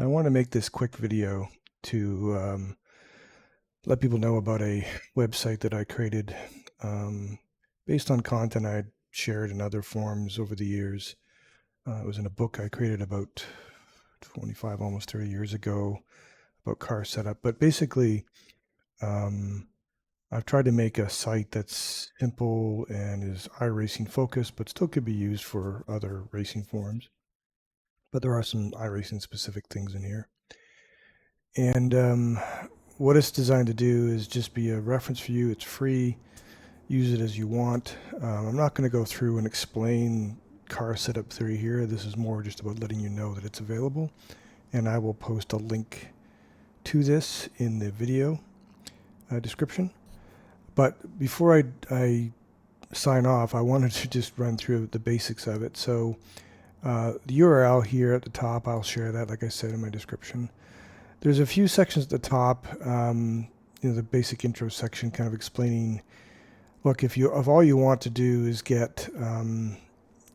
I want to make this quick video to let people know about a website that I created based on content I shared in other forums over the years. It was in a book I created about 25, almost 30 years ago about car setup. But basically, I've tried to make a site that's simple and is iRacing focused, but still could be used for other racing forums. But there are some iRacing specific things in here. And what it's designed to do is just be a reference for you. It's free. Use it as you want. I'm not going to go through and explain car setup theory here. This is more just about letting you know that it's available. And I will post a link to this in the video description. But before I sign off, I wanted to just run through the basics of it. So the URL here at the top, I'll share that, like I said, in my description. There's a few sections at the top, the basic intro section, kind of explaining, look, if all you want to do is get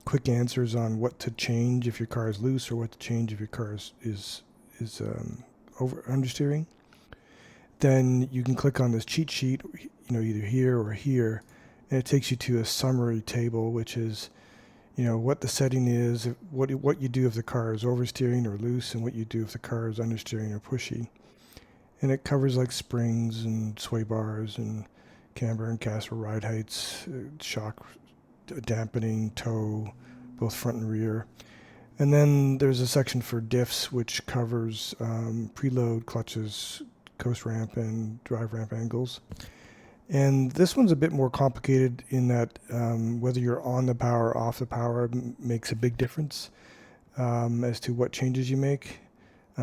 quick answers on what to change if your car is loose or what to change if your car is understeering, then you can click on this cheat sheet, either here or here, and it takes you to a summary table, which is what the setting is, what you do if the car is oversteering or loose, and what you do if the car is understeering or pushy. And it covers like springs and sway bars and camber and caster ride heights, shock dampening, tow, both front and rear. And then there's a section for diffs, which covers preload, clutches, coast ramp, and drive ramp angles. And this one's a bit more complicated in that whether you're on the power or off the power makes a big difference as to what changes you make.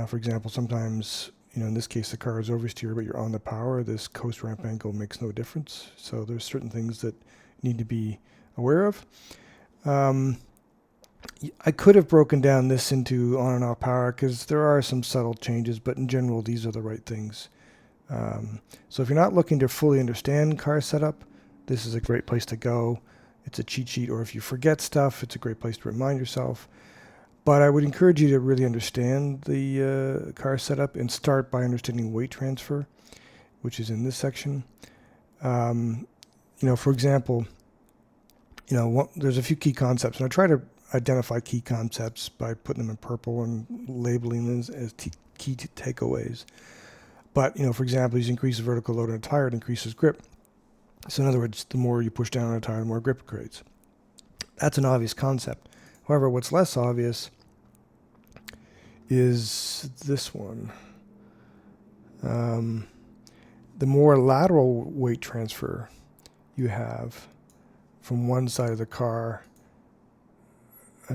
For example, sometimes, in this case, the car is oversteer, but you're on the power. This coast ramp angle makes no difference. So there's certain things that you need to be aware of. I could have broken down this into on and off power because there are some subtle changes, but in general, these are the right things. So if you're not looking to fully understand car setup, this is a great place to go. It's a cheat sheet, or if you forget stuff, it's a great place to remind yourself. But I would encourage you to really understand the car setup and start by understanding weight transfer, which is in this section. For example, there's a few key concepts, and I try to identify key concepts by putting them in purple and labeling them as key takeaways. But, for example, you increase the vertical load on a tire, it increases grip. So in other words, the more you push down on a tire, the more grip it creates. That's an obvious concept. However, what's less obvious is this one. The more lateral weight transfer you have from one side of the car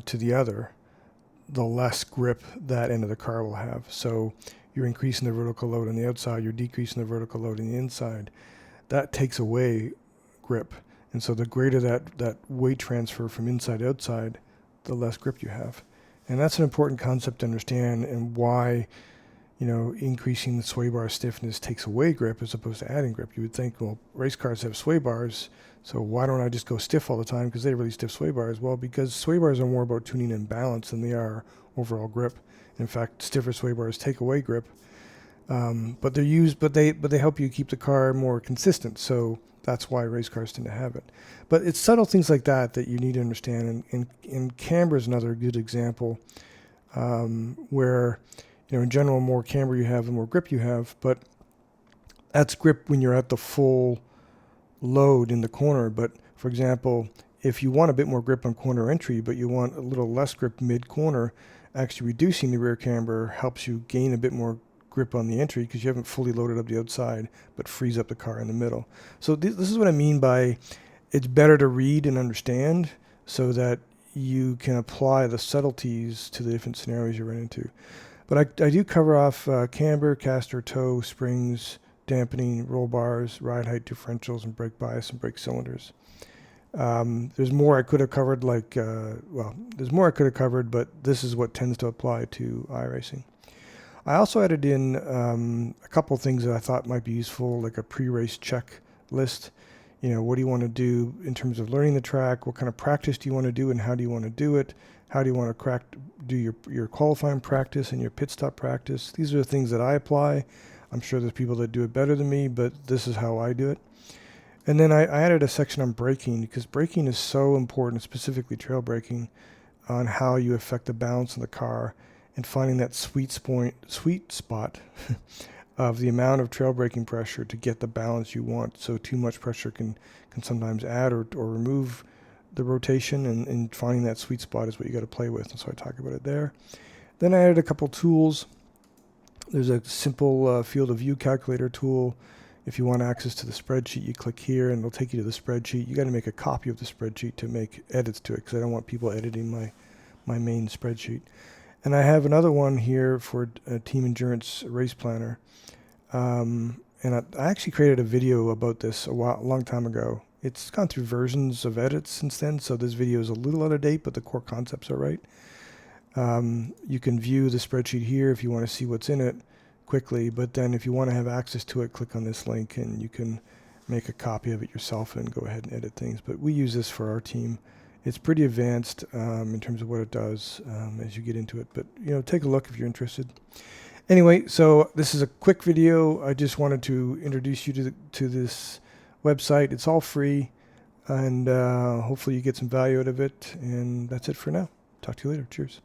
to the other, the less grip that end of the car will have. So you're increasing the vertical load on the outside, you're decreasing the vertical load on the inside. That takes away grip. And so the greater that weight transfer from inside to outside, the less grip you have. And that's an important concept to understand, and why, increasing the sway bar stiffness takes away grip as opposed to adding grip. You would think, well, race cars have sway bars, so why don't I just go stiff all the time because they have really stiff sway bars? Well, because sway bars are more about tuning in balance than they are overall grip. In fact, stiffer sway bars take away grip, but they're used, but they help you keep the car more consistent. So that's why race cars tend to have it. But it's subtle things like that that you need to understand. And camber is another good example where, in general, more camber you have, the more grip you have. But that's grip when you're at the full load in the corner. But for example, if you want a bit more grip on corner entry, but you want a little less grip mid-corner, actually reducing the rear camber helps you gain a bit more grip on the entry because you haven't fully loaded up the outside, but frees up the car in the middle. So this is what I mean by it's better to read and understand so that you can apply the subtleties to the different scenarios you run into. But I do cover off camber, caster, tow, springs, dampening, roll bars, ride height differentials, and brake bias and brake cylinders. There's more I could have covered, there's more I could have covered, but this is what tends to apply to iRacing. I also added in a couple of things that I thought might be useful, like a pre-race checklist. What do you want to do in terms of learning the track? What kind of practice do you want to do, and how do you want to do it? How do you want to do your qualifying practice and your pit stop practice? These are the things that I apply. I'm sure there's people that do it better than me, but this is how I do it. And then I added a section on braking, because braking is so important, specifically trail braking, on how you affect the balance of the car and finding that sweet spot of the amount of trail braking pressure to get the balance you want. So too much pressure can sometimes add or remove the rotation, and finding that sweet spot is what you got to play with. And so I talk about it there. Then I added a couple tools. There's a simple field of view calculator tool. If you want access to the spreadsheet, you click here and it'll take you to the spreadsheet. You got to make a copy of the spreadsheet to make edits to it, because I don't want people editing my main spreadsheet. And I have another one here for a Team Endurance Race Planner. And I actually created a video about this a long time ago. It's gone through versions of edits since then, so this video is a little out of date, but the core concepts are right. You can view the spreadsheet here if you want to see what's in it quickly, but then if you want to have access to it, click on this link and you can make a copy of it yourself and go ahead and edit things. But we use this for our team. It's pretty advanced in terms of what it does as you get into it, but take a look if you're interested. Anyway, so this is a quick video. I just wanted to introduce you to this website. It's all free, and hopefully you get some value out of it. And that's it for now. Talk to you later. Cheers.